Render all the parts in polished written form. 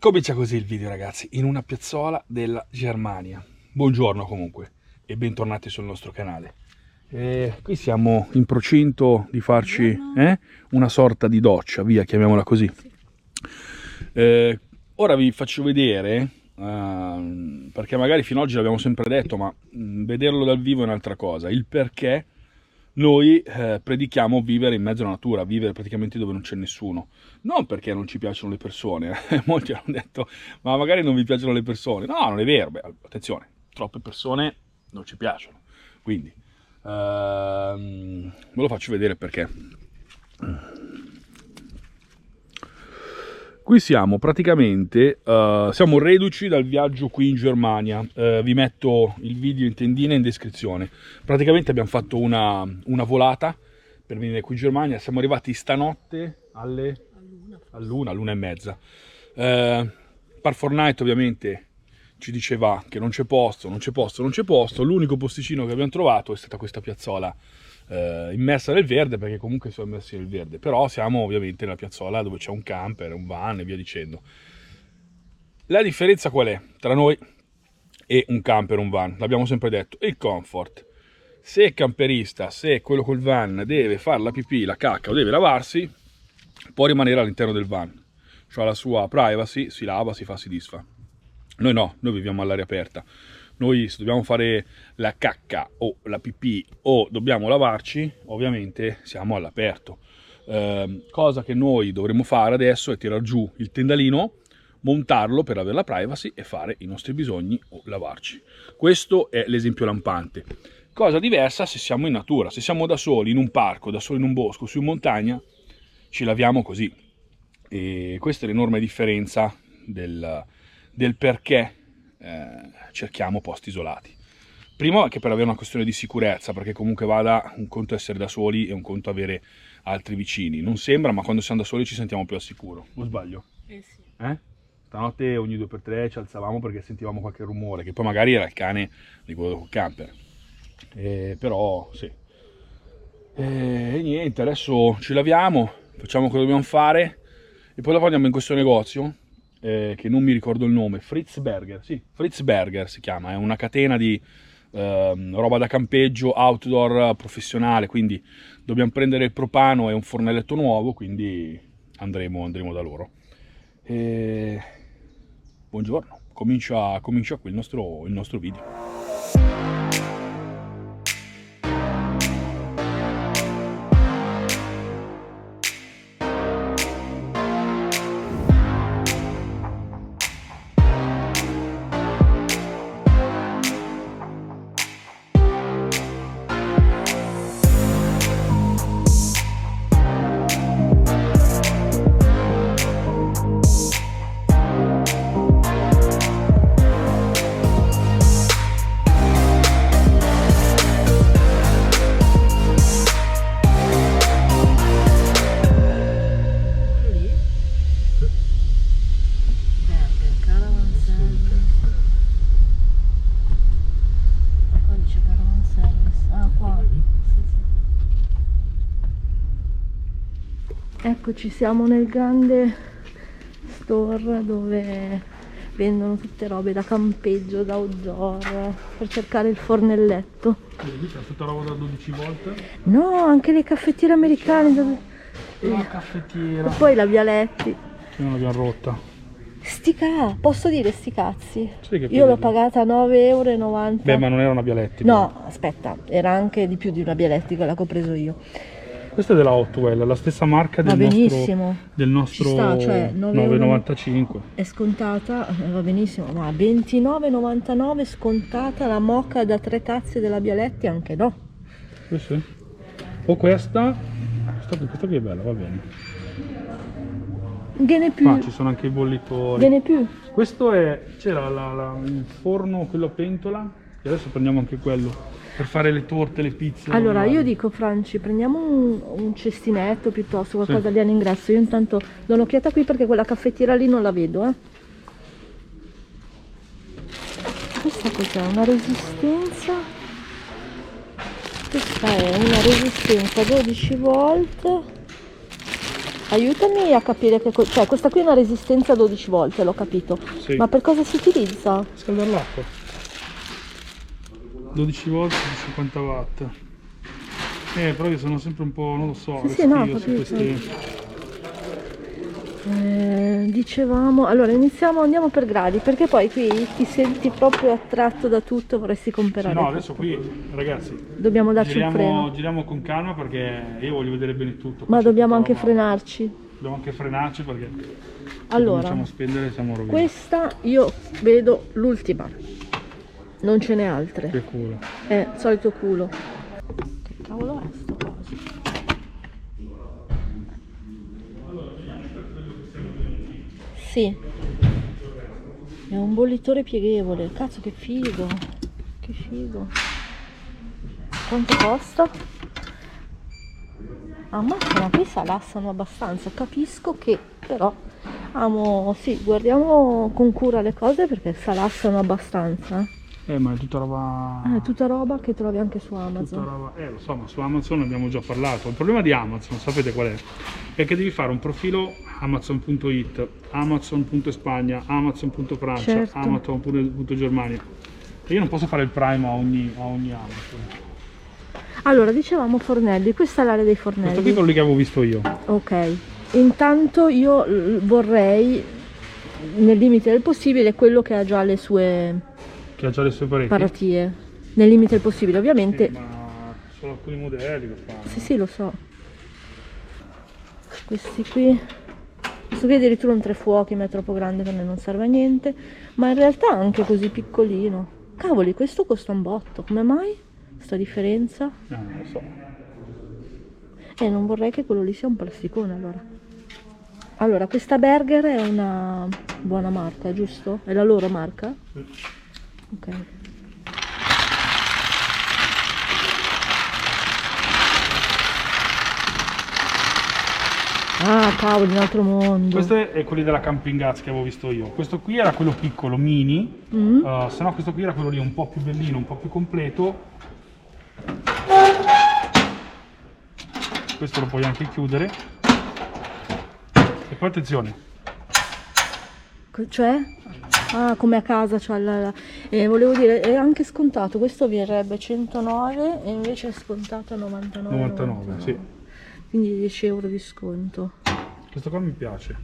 Comincia così il video, ragazzi, in una piazzola della Germania. Buongiorno comunque e bentornati sul nostro canale. Qui siamo in procinto di farci una sorta di doccia, via, chiamiamola così. Ora vi faccio vedere, perché magari fino ad oggi l'abbiamo sempre detto, ma vederlo dal vivo è un'altra cosa, il perché noi predichiamo vivere in mezzo alla natura, vivere praticamente dove non c'è nessuno. Non perché non ci piacciono le persone, molti hanno detto, ma magari non vi piacciono le persone. No, non è vero, beh, attenzione, troppe persone non ci piacciono. Quindi, ve lo faccio vedere perché. Qui siamo praticamente, siamo reduci dal viaggio qui in Germania, vi metto il video in tendina in descrizione. Praticamente abbiamo fatto una volata per venire qui in Germania, siamo arrivati stanotte all'una e mezza. Parfortnite ovviamente ci diceva che non c'è posto, l'unico posticino che abbiamo trovato è stata questa piazzola immersa nel verde, perché comunque siamo immersi nel verde, però siamo ovviamente nella piazzola dove c'è un camper, un van e via dicendo. La differenza qual è tra noi e un camper, un van? L'abbiamo sempre detto, il comfort. Se è camperista, se quello col van deve fare la pipì, la cacca o deve lavarsi, può rimanere all'interno del van, cioè la sua privacy, si lava, si fa, si disfa. Noi no, noi viviamo all'aria aperta. Noi se dobbiamo fare la cacca o la pipì o dobbiamo lavarci, ovviamente siamo all'aperto. Cosa che noi dovremmo fare adesso è tirare giù il tendalino, montarlo per avere la privacy e fare i nostri bisogni o lavarci. Questo è l'esempio lampante. Cosa diversa se siamo in natura, se siamo da soli in un parco, da soli in un bosco, su in montagna, ci laviamo così. E questa è l'enorme differenza del perché cerchiamo posti isolati. Primo anche per avere una questione di sicurezza, perché comunque vada, un conto essere da soli e un conto avere altri vicini. Non sembra, ma quando siamo da soli ci sentiamo più al sicuro. O sbaglio? Sì. Stanotte ogni 2x3 ci alzavamo perché sentivamo qualche rumore, che poi magari era il cane di quello col camper. Però sì. E niente, adesso ci laviamo, facciamo quello che dobbiamo fare e poi dopo andiamo in questo negozio che non mi ricordo il nome, Fritz Berger, sì, Fritz Berger si chiama, è una catena di roba da campeggio outdoor professionale, quindi dobbiamo prendere il propano e un fornelletto nuovo, quindi andremo da loro. Buongiorno, comincia qui il nostro video. Eccoci, siamo nel grande store dove vendono tutte robe da campeggio, da outdoor, per cercare il fornelletto. Vedi, c'è tutta roba da 12 volte? No, anche le caffettiere americane. La caffettiera. E poi la Vialetti. Che non l'abbiamo rotta. Posso dire sti cazzi? Sì, che io l'ho pagata 9,90 €. Beh, ma non era una Vialetti. No, però. aspetta, era anche di più di una Vialetti quella che ho preso io. Questa è della Hotwell, la stessa marca del nostro Ci sta, cioè 9,95 €. è scontata, va benissimo, ma 29,99 € scontata la moka da 3 tazze della Bialetti, anche no. Sì. O questa qui è bella, va bene. Viene più. Ah, ci sono anche i bollitori. Viene più. Questo c'era il forno, quello a pentola, e adesso prendiamo anche quello. Per fare le torte, le pizze. Allora io dico, Franci, prendiamo un cestinetto piuttosto, qualcosa lì all'ingresso. Io intanto do un'occhiata qui perché quella caffettiera lì non la vedo. Questa cos'è? Una resistenza? Questa è una resistenza 12 volt Aiutami a capire che cioè questa qui è una resistenza 12 volte, l'ho capito. Sì. Ma per cosa si utilizza? Scaldare l'acqua. 12 volte di 50 watt. Però io sono sempre un po', non lo so, Sì, no, restio su questi. Dicevamo, allora andiamo per gradi, perché poi qui ti senti proprio attratto da tutto, vorresti comprare. No, adesso qui, ragazzi, dobbiamo darci il freno. giriamo con calma perché io voglio vedere bene tutto. Ma dobbiamo anche frenarci. Dobbiamo anche frenarci perché allora, cominciamo a spendere, siamo rovinati. Questa io vedo l'ultima, non ce n'è altre. Che culo. Solito culo. Che cavolo è sto coso? Sì, è un bollitore pieghevole. Cazzo, che figo, che figo. Quanto costa? Ammazza, ma qui salassano abbastanza. Capisco che però sì, guardiamo con cura le cose perché salassano abbastanza. Ma è tutta roba. È tutta roba che trovi anche su Amazon. Roba... lo so, ma su Amazon ne abbiamo già parlato. Il problema di Amazon, sapete qual è? È che devi fare un profilo Amazon.it, Amazon.Spagna, Amazon.Francia, certo. Amazon.Germania. E io non posso fare il Prime a ogni Amazon. Allora, dicevamo fornelli, questa è l'area dei fornelli. Questo qui è quello che avevo visto io. Ok, intanto io vorrei, nel limite del possibile, quello che ha già le sue paratie, nel limite del possibile, ovviamente. Sì, ma solo alcuni modelli lo fanno. Sì, lo so. Questo qui è addirittura un tre fuochi, ma è troppo grande per me, non serve a niente. Ma in realtà anche così piccolino. Cavoli, questo costa un botto, come mai? Sta differenza? Non lo so. Non vorrei che quello lì sia un plasticone allora. Allora, questa Berger è una buona marca, giusto? È la loro marca? Sì. Ok. Ah, cavolo, un altro mondo. Questo è quelli della Camping Gas che avevo visto io. Questo qui era quello piccolo, mini. Se no questo qui era quello lì un po' più bellino, un po' più completo. Questo lo puoi anche chiudere. E poi attenzione. Cioè? Ah, come a casa, cioè volevo dire, è anche scontato. Questo verrebbe 109 e invece è scontato a 99. 99, sì. Quindi 10 euro di sconto. Questo qua mi piace.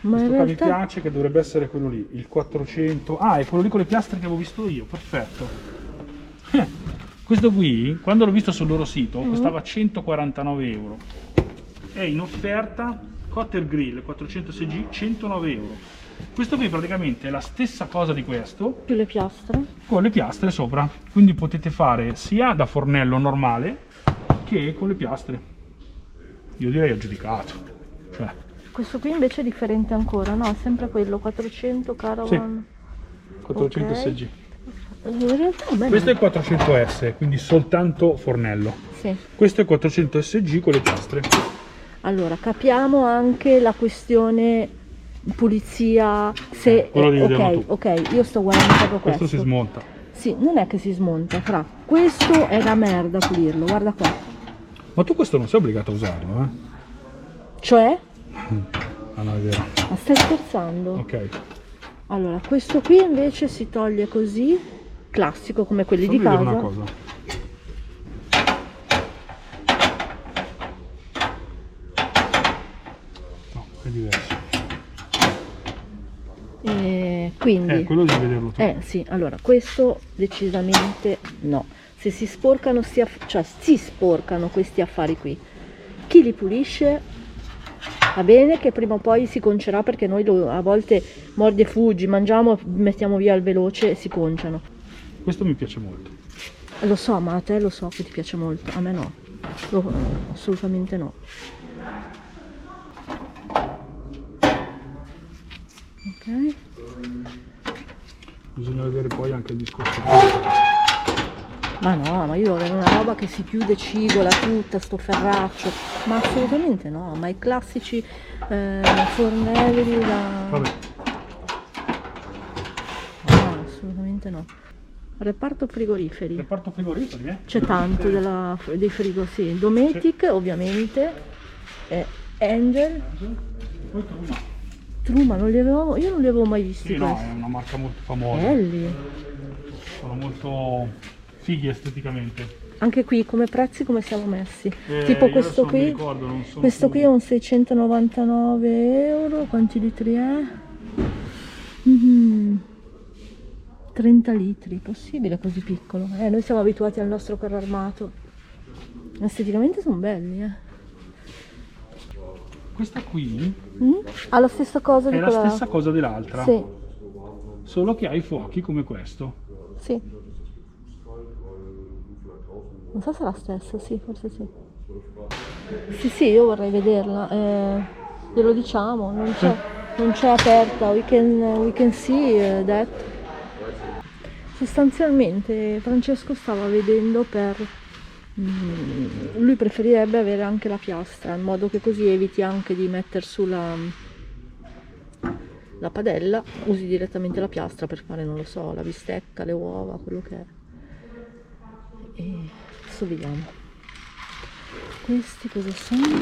Ma Questo in qua realtà mi piace, che dovrebbe essere quello lì, il 400. Ah, è quello lì con le piastre che avevo visto io, perfetto. Questo qui, quando l'ho visto sul loro sito, costava 149 euro. È in offerta Cotter Grill 406G, 109 euro. Questo qui praticamente è la stessa cosa di questo, più le piastre, con le piastre sopra. Quindi potete fare sia da fornello normale che con le piastre. Io direi aggiudicato. Cioè. Questo qui invece è differente ancora, no? Sempre quello, 400 Caravan. Sì, 400 okay. SG. In realtà a me Questo è il 400S, quindi soltanto fornello. Sì. Questo è il 400 SG con le piastre. Allora, capiamo anche la questione pulizia, se ok, io sto guardando proprio Questo si smonta. Sì, non è che si smonta, fra. Questo è da merda pulirlo, guarda qua. Ma tu questo non sei obbligato a usarlo, eh? Cioè? Ah no, è vero. Ma stai scherzando? Ok. Allora, questo qui invece si toglie così, classico come quelli di casa. Una cosa. No, è diverso. Quindi quello devi vederlo tu. sì, allora questo decisamente no. Se si sporcano, cioè si sporcano questi affari qui, chi li pulisce? Va bene che prima o poi si concerà, perché noi a volte mordi e fuggi, mangiamo, mettiamo via al veloce e si conciano. Questo mi piace molto. Lo so, ma a te lo so che ti piace molto, a me no, assolutamente no. Ok. Bisogna vedere poi anche il discorso. Ma no, ma io devo avere una roba che si chiude, cigola tutta, sto ferraccio. Ma assolutamente no, ma i classici fornelli da... Vabbè. No, assolutamente no. Reparto frigoriferi. Reparto frigoriferi, C'è tanto dei frigo, sì. Dometic, sì. Ovviamente, è Angel. Poi Truma. Truma, io non li avevo mai visti Sì, no, questi. è una marca molto famosa. Belli. Sono molto fighi esteticamente. Anche qui come prezzi come siamo messi? Tipo questo qui, Ricordo, non sono questo più... qui è un 699 euro, quanti litri è? Mhm. 30 litri, possibile così piccolo? Noi siamo abituati al nostro carro armato. Esteticamente sono belli, Questa qui Ha la stessa cosa è di la quella... stessa cosa dell'altra, Sì, solo che ha i fuochi come questo. sì. Non so se è la stessa, sì, forse sì. Sì, io vorrei vederla. Glielo diciamo, non c'è aperta. We can see that. Sostanzialmente Francesco stava vedendo lui preferirebbe avere anche la piastra, in modo che così eviti anche di mettere su la padella, usi direttamente la piastra per fare, non lo so, la bistecca, le uova, quello che è. E adesso vediamo. Questi cosa sono?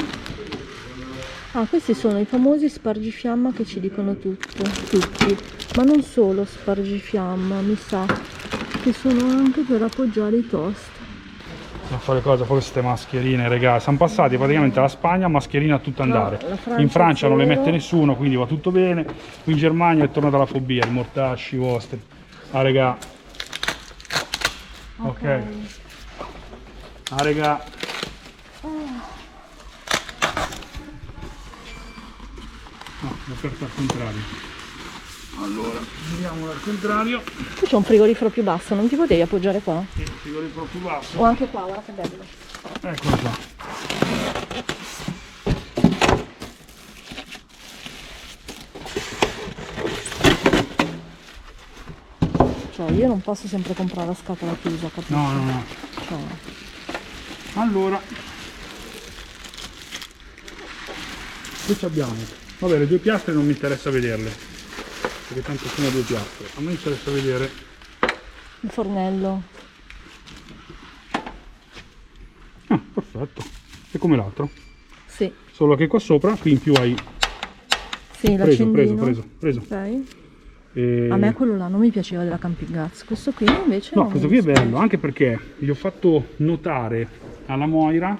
Questi sono i famosi spargifiamma che ci dicono tutti, ma non solo spargifiamma, mi sa che sono anche per appoggiare i toast. A fare cosa? Queste mascherine, ragazzi, siamo passati praticamente alla Spagna, mascherina a tutto andare. In Francia non le mette nessuno, quindi va tutto bene. Qui in Germania è tornata la fobia, i mortacci vostri. Raga. Ok. Raga. No, l'ho aperto al contrario. Allora, vediamo al contrario. Qui c'è un frigorifero più basso, non ti potevi appoggiare qua? Sì, il frigorifero più basso. O anche qua, guarda che bello. Eccolo qua. Cioè, io non posso sempre comprare la scatola chiusa, capito? No. Cioè, Allora, qui ci abbiamo. Vabbè, le due piastre non mi interessa vederle, perché tanto sono due piastre. A me interessa vedere il fornello. perfetto. È come l'altro. Sì, Solo che qua sopra, qui in più hai sì, l'accendino. preso. Ok. E... A me quello là non mi piaceva della Camping Gas, questo qui invece No, non questo mi qui è bello, dispiace. anche perché gli ho fatto notare alla Moira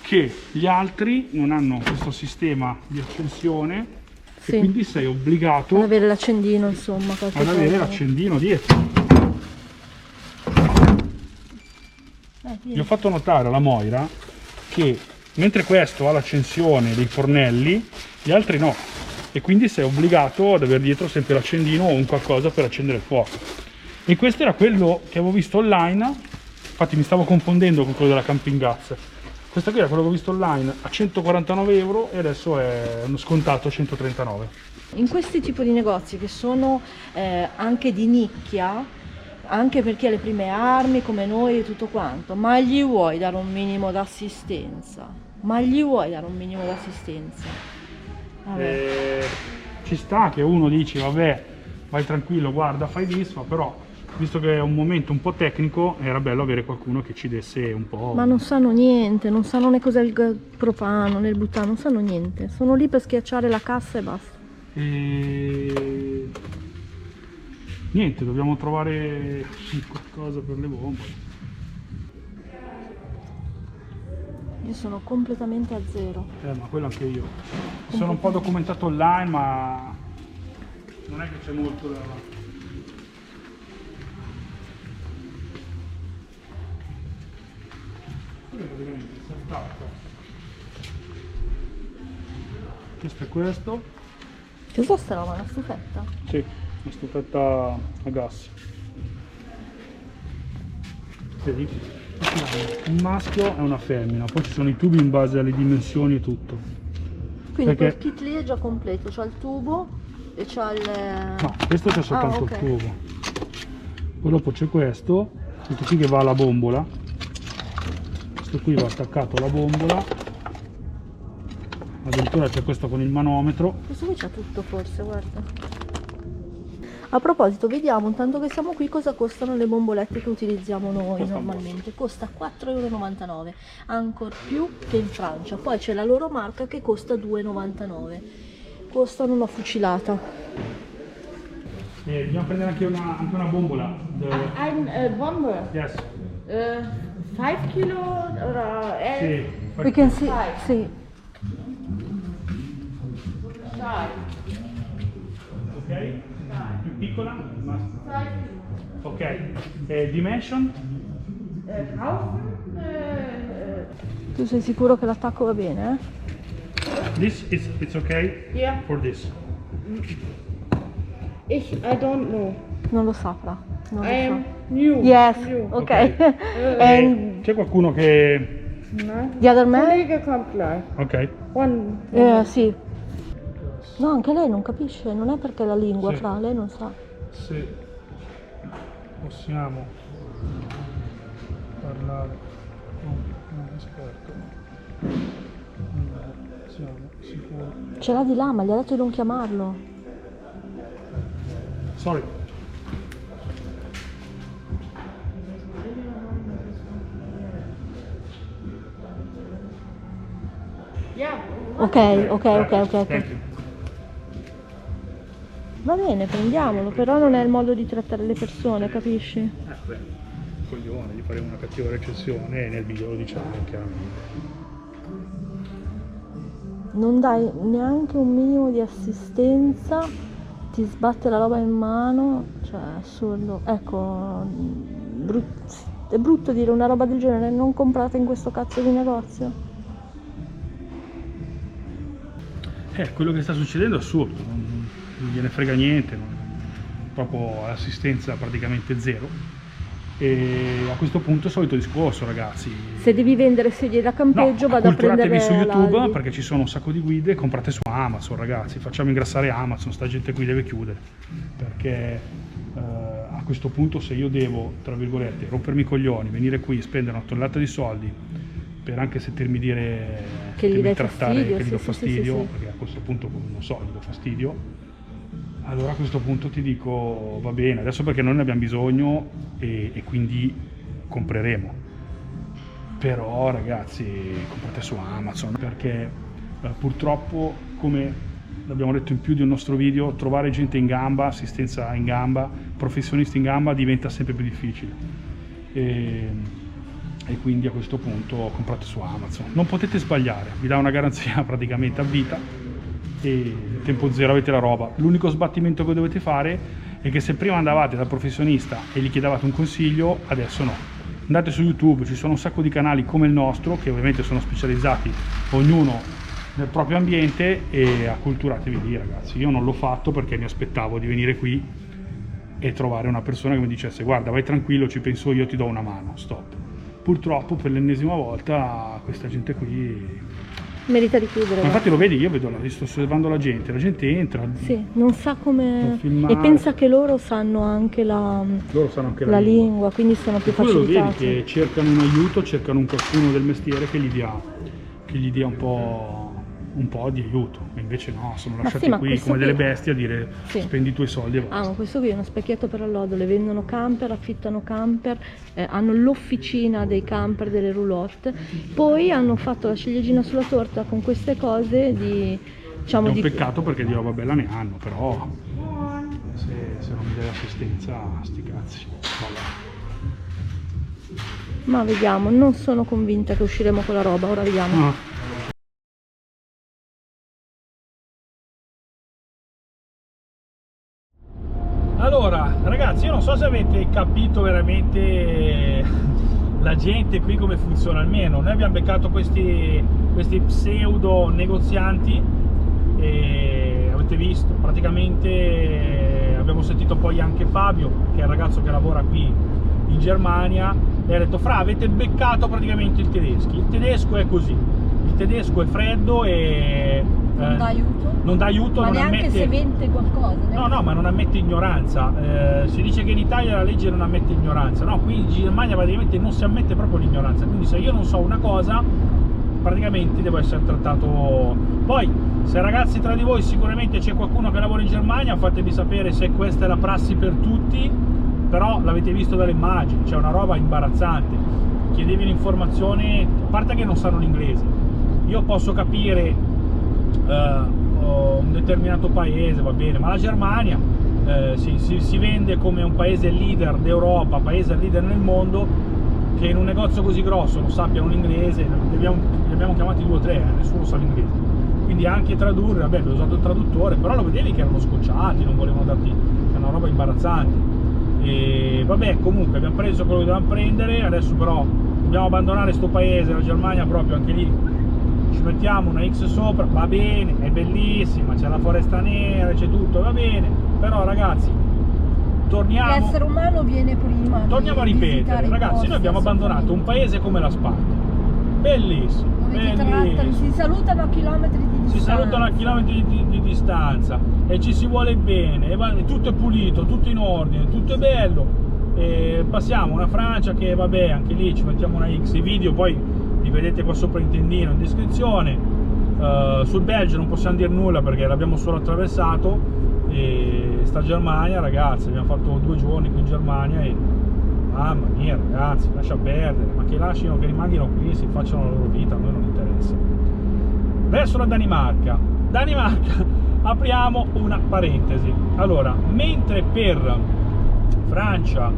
che gli altri non hanno questo sistema di accensione Sì. e quindi sei obbligato Ad avere l'accendino, insomma, qualche ad avere cosa. l'accendino dietro. Gli ho fatto notare alla Moira che mentre questo ha l'accensione dei fornelli, gli altri no, e quindi sei obbligato ad avere dietro sempre l'accendino o un qualcosa per accendere il fuoco. E questo era quello che avevo visto online, infatti mi stavo confondendo con quello della Camping Gas. Questo qui era quello che ho visto online a 149 euro e adesso è uno scontato a 139. In questi tipi di negozi che sono anche di nicchia, anche perché le prime armi come noi e tutto quanto, ma gli vuoi dare un minimo d'assistenza? Vabbè. Ci sta che uno dice vabbè, vai tranquillo, guarda, fai disfa, però visto che è un momento un po' tecnico era bello avere qualcuno che ci desse un po'. Ma non sanno niente, non sanno né cos'è il propano né il butano, non sanno niente, sono lì per schiacciare la cassa e basta. E... niente, dobbiamo trovare qualcosa per le bombe. Io sono completamente a zero. Ma quello anche io. Mi sono un po' documentato online, ma non è che c'è molto da... Questo è questo. Che so sta roba, una stufetta? Sì, una stufetta a gas. Vedi? Un maschio e una femmina, poi ci sono i tubi in base alle dimensioni e tutto. Quindi Perché... quel kit lì è già completo, c'ha il tubo e c'ha il... No, questo c'è soltanto ok. il tubo. Poi dopo c'è questo qui che va alla bombola. Questo qui va attaccato alla bombola. Addirittura c'è questo con il manometro. Questo qui c'ha tutto forse, guarda. A proposito, vediamo intanto che siamo qui cosa costano le bombolette che utilizziamo noi normalmente. Costa 4,99 €, ancor più che in Francia. Poi c'è la loro marca che costa 2,99 €. Costano una fucilata. Dobbiamo prendere anche una bombola. Ein Bombe. Yes. 5 Kilo oder 11? Sì. We can see, sì. Ok? Più piccola? Ok. Dimension? Kaufen? Tu sei sicuro che l'attacco va bene? This is it's okay Yeah. for this. I don't know. Non lo saprà. Non lo I am sa. new. Yes, New. ok. And C'è qualcuno che... Na? the other man? Kollege kommt gleich. Ok. One. Sì. No, anche lei non capisce, non è perché la lingua Sì. fra, lei non sa. Se possiamo parlare con un esperto, siamo sicuri. Ce l'ha di là, ma gli ha detto di non chiamarlo. Sorry. Ja. Ok. Thank you. Va bene, prendiamolo, però non è il modo di trattare le persone, capisci? Beh, coglione, gli faremo una cattiva recensione e nel video lo diciamo chiaramente. Non dai neanche un minimo di assistenza, ti sbatte la roba in mano, cioè è assurdo. Ecco, è brutto dire una roba del genere, non comprate in questo cazzo di negozio. Quello che sta succedendo è assurdo, non gliene frega niente, proprio assistenza praticamente zero. E a questo punto il solito discorso, ragazzi. Se devi vendere sedie da campeggio, vado a prendere acculturatevi su YouTube l'Aldi. perché ci sono un sacco di guide, comprate su Amazon, ragazzi, facciamo ingrassare Amazon, sta gente qui deve chiudere, perché a questo punto se io devo, tra virgolette, rompermi i coglioni, venire qui, spendere una tonnellata di soldi per anche sentirmi dire Che gli dai trattare, fastidio, che gli do sì, fastidio, sì. perché a questo punto non so, gli do fastidio, allora a questo punto ti dico va bene, adesso perché noi ne abbiamo bisogno e quindi compreremo, però ragazzi comprate su Amazon, perché purtroppo, come l'abbiamo detto in più di un nostro video, trovare gente in gamba, assistenza in gamba, professionisti in gamba diventa sempre più difficile e quindi a questo punto comprate su Amazon, non potete sbagliare, vi dà una garanzia praticamente a vita e tempo zero avete la roba. L'unico sbattimento che dovete fare è che se prima andavate dal professionista e gli chiedevate un consiglio, adesso no, andate su YouTube, ci sono un sacco di canali come il nostro che ovviamente sono specializzati ognuno nel proprio ambiente e acculturatevi lì, ragazzi. Io non l'ho fatto perché mi aspettavo di venire qui e trovare una persona che mi dicesse guarda vai tranquillo, ci penso io, ti do una mano, stop. Purtroppo per l'ennesima volta questa gente qui Merita di chiudere. ma infatti lo vedi, io vedo, sto osservando la gente entra, Sì, non sa come... può filmare. E pensa che loro sanno anche la lingua, quindi sono più Quello lo vedi facilitati. che cercano un aiuto, cercano un qualcuno del mestiere che gli dia un po' di aiuto, e invece no, sono lasciati sì, ma qui questo come delle qui- bestie a dire Sì. spendi i tuoi soldi e basta. Ah, ma questo qui è uno specchietto per allodole, vendono camper, affittano camper, hanno l'officina dei camper, delle roulotte, poi hanno fatto la ciliegina sulla torta con queste cose di... diciamo È un di... peccato perché di roba bella ne hanno, però se non mi dai assistenza sti cazzi. Vabbè. Ma vediamo, non sono convinta che usciremo con la roba, ora vediamo. Ah. Allora, ragazzi, io non so se avete capito veramente la gente qui come funziona, almeno noi abbiamo beccato questi pseudo negozianti e avete visto, praticamente abbiamo sentito poi anche Fabio, che è il ragazzo che lavora qui in Germania, e ha detto fra avete beccato praticamente il tedesco è così, il tedesco è freddo e non dà aiuto, Ma non neanche ammette... se vende qualcosa. No, ma non ammette ignoranza. Si dice che in Italia la legge non ammette ignoranza. No, qui in Germania praticamente non si ammette proprio l'ignoranza. Quindi se io non so una cosa, praticamente devo essere trattato... Poi, Se ragazzi tra di voi sicuramente c'è qualcuno che lavora in Germania, fatemi sapere se questa è la prassi per tutti, però l'avete visto dalle immagini, c'è una roba imbarazzante. Chiedevi l'informazione, a parte che non sanno l'inglese, io posso capire un determinato paese, va bene, ma la Germania si vende come un paese leader d'Europa, paese leader nel mondo, che in un negozio così grosso non sappiano l'inglese, li abbiamo chiamati 2 o 3, nessuno sa l'inglese. Quindi anche tradurre, vabbè, abbiamo usato il traduttore, però lo vedevi che erano scocciati, non volevano darti, è una roba imbarazzante. E vabbè, comunque abbiamo preso quello che dovevamo prendere, adesso però dobbiamo abbandonare sto paese, la Germania, proprio anche lì ci mettiamo una X sopra, va bene, è bellissima, c'è la foresta nera, c'è tutto, va bene, però ragazzi, torniamo, L'essere umano viene prima. torniamo a di ripetere, visitare i ragazzi, posti, noi abbiamo abbandonato un paese come la Spagna, bellissimo, dove ti trattano, bellissimo. si salutano a chilometri di distanza. Si salutano a chilometri di distanza e ci si vuole bene, e tutto è pulito, tutto in ordine, tutto è bello. E passiamo una Francia che vabbè, anche lì ci mettiamo una X, i video poi li vedete qua sopra in tendino in descrizione. Sul Belgio non possiamo dire nulla perché l'abbiamo solo attraversato, e sta Germania, ragazzi, abbiamo fatto 2 giorni qui in Germania e mamma mia, ragazzi, lascia perdere, ma che lasciano, che rimangano qui, si facciano la loro vita, a noi non interessa. Verso la Danimarca, apriamo una parentesi. Allora, mentre per Francia,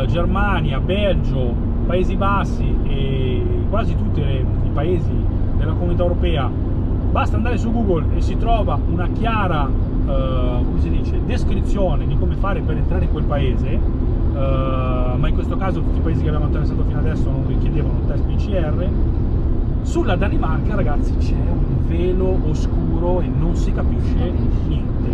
Germania, Belgio, Paesi Bassi e quasi tutti i paesi della Comunità Europea basta andare su Google e si trova una chiara come si dice, descrizione di come fare per entrare in quel paese, ma in questo caso tutti i paesi che abbiamo attraversato fino adesso non richiedevano un test PCR. Sulla Danimarca, ragazzi, c'è un velo oscuro e non si capisce niente.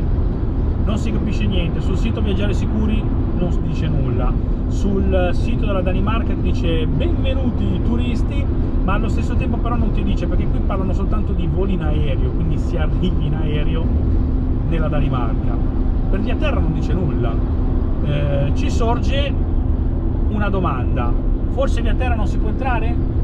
Non si capisce niente. Sul sito Viaggiare Sicuri non si dice nulla. Sul sito della Danimarca ti dice benvenuti turisti, ma allo stesso tempo però non ti dice, perché qui parlano soltanto di voli in aereo, quindi si arrivi in aereo nella Danimarca. Per via terra non dice nulla. Ci sorge una domanda: forse via terra non si può entrare?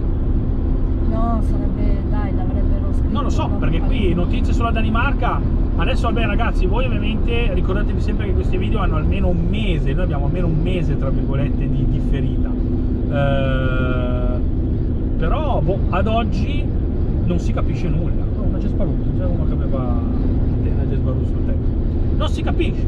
No, sarebbe, dai, l'avrebbero scritto. Non lo so, perché qui notizie sulla Danimarca. Adesso vabbè ragazzi, voi ovviamente ricordatevi sempre che questi video hanno almeno un mese, noi abbiamo almeno un mese tra virgolette di differita, però boh, ad oggi non si capisce nulla. No, una Gesparuto, c'era uno che aveva una Gesparuto sul tetto. Non si capisce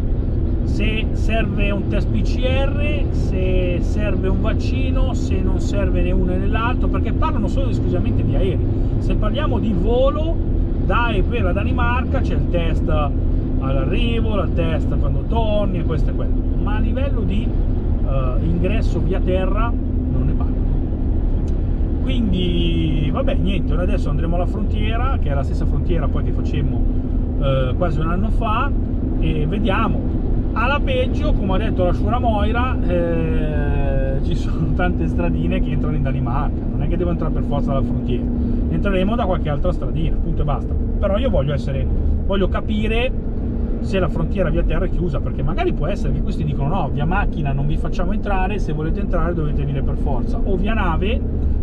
se serve un test PCR, se serve un vaccino, se non serve né uno né l'altro, perché parlano solo ed esclusivamente di aerei. Se parliamo di volo da e per la Danimarca c'è il test all'arrivo, il test quando torni e questo e quello, ma a livello di ingresso via terra non ne parlano. Quindi vabbè, niente, noi adesso andremo alla frontiera, che è la stessa frontiera poi che facemmo quasi un anno fa, e vediamo. Alla peggio, come ha detto la Shura Moira, ci sono tante stradine che entrano in Danimarca, non è che devo entrare per forza alla frontiera, entreremo da qualche altra stradina, punto e basta. Però io voglio capire se la frontiera via terra è chiusa, perché magari può essere che questi dicono no, via macchina non vi facciamo entrare, se volete entrare dovete venire per forza, o via nave,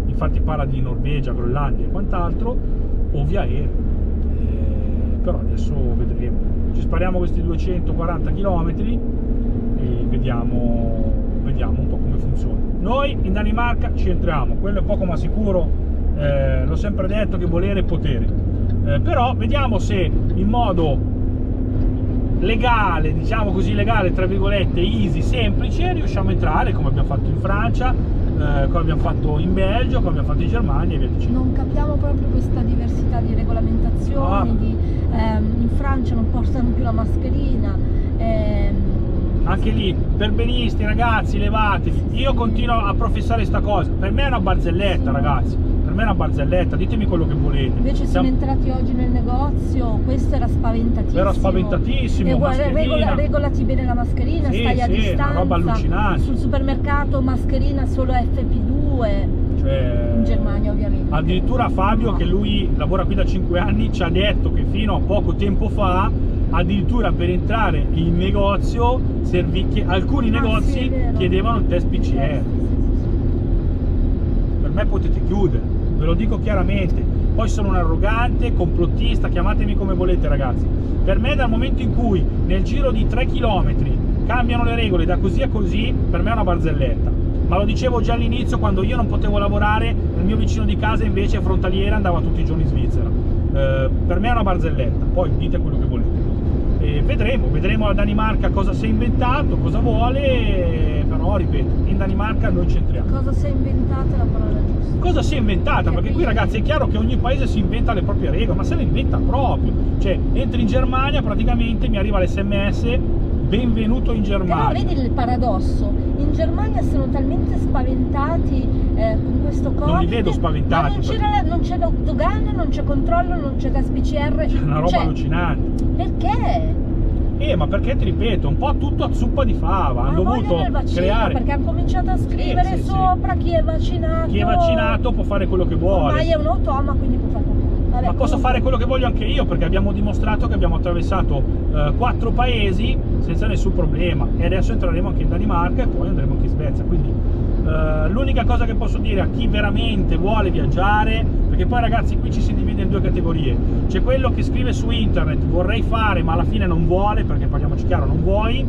infatti parla di Norvegia, Groenlandia e quant'altro, o via aereo. Però adesso vedremo. Ci spariamo questi 240 km e vediamo un po' come funziona. Noi in Danimarca ci entriamo, quello è poco ma sicuro, l'ho sempre detto che volere è potere, però vediamo se in modo legale, diciamo così, legale tra virgolette, easy, semplice, riusciamo a entrare come abbiamo fatto in Francia, come abbiamo fatto in Belgio, come abbiamo fatto in Germania e via dicendo. Non capiamo proprio questa diversità di regolamentazioni, in Francia non portano più la mascherina, anche lì, perbenisti, ragazzi, levatevi. Io continuo a professare sta cosa, per me è una barzelletta, ragazzi, per me è una barzelletta, ditemi quello che volete. Invece siamo entrati oggi nel negozio, questo era spaventatissimo. Era spaventatissimo, regolati bene la mascherina, sì, stai a distanza, una roba allucinante. Sul supermercato mascherina solo FP2, cioè, in Germania ovviamente. Addirittura Fabio, che lui lavora qui da 5 anni, ci ha detto che fino a poco tempo fa addirittura per entrare in negozio alcuni negozi chiedevano il test PCR. Per me potete chiudere, ve lo dico chiaramente, poi sono un arrogante, complottista, chiamatemi come volete ragazzi. Per me dal momento in cui nel giro di 3 km cambiano le regole da così a così, per me è una barzelletta. Ma lo dicevo già all'inizio, quando io non potevo lavorare, il mio vicino di casa invece frontaliere andava tutti i giorni in Svizzera. Per me è una barzelletta, poi dite quello che volete. E vedremo la Danimarca cosa si è inventato, cosa vuole, però ripeto, in Danimarca noi c'entriamo. Cosa si è inventata la parola giusta? Cosa si è inventata? Perché qui ragazzi è chiaro che ogni paese si inventa le proprie regole, ma se le inventa proprio. Cioè, entri in Germania, praticamente mi arriva l'SMS, benvenuto in Germania. Però vedi il paradosso, in Germania sono talmente spaventati con questo Covid. Non li vedo spaventati. Ma non c'è dogana, non c'è controllo, non c'è gas PCR. È una roba allucinante. Perché? Ma perché ti ripeto, un po' tutto a zuppa di fava, hanno dovuto creare. Perché hanno cominciato a scrivere sopra chi è vaccinato. Chi è vaccinato può fare quello che vuole. Ormai è un automa, quindi può fare. Vabbè, ma posso fare quello che voglio anche io, perché abbiamo dimostrato che abbiamo attraversato 4 paesi senza nessun problema, e adesso entreremo anche in Danimarca e poi andremo anche in Svezia. Quindi l'unica cosa che posso dire a chi veramente vuole viaggiare, perché poi ragazzi qui ci si divide in 2 categorie: c'è quello che scrive su internet vorrei fare ma alla fine non vuole, perché parliamoci chiaro, non vuoi,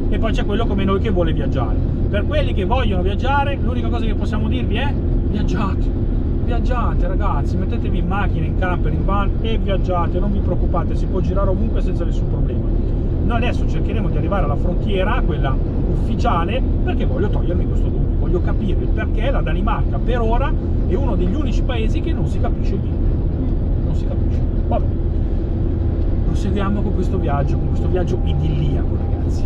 e poi c'è quello come noi che vuole viaggiare. Per quelli che vogliono viaggiare, l'unica cosa che possiamo dirvi è viaggiate ragazzi, mettetevi in macchina, in camper, in van e viaggiate, non vi preoccupate, si può girare ovunque senza nessun problema. Noi adesso cercheremo di arrivare alla frontiera, quella ufficiale, perché voglio togliermi questo dubbio, voglio capire il perché la Danimarca per ora è uno degli unici paesi che non si capisce niente, non si capisce. Vabbè, proseguiamo con questo viaggio idilliaco ragazzi.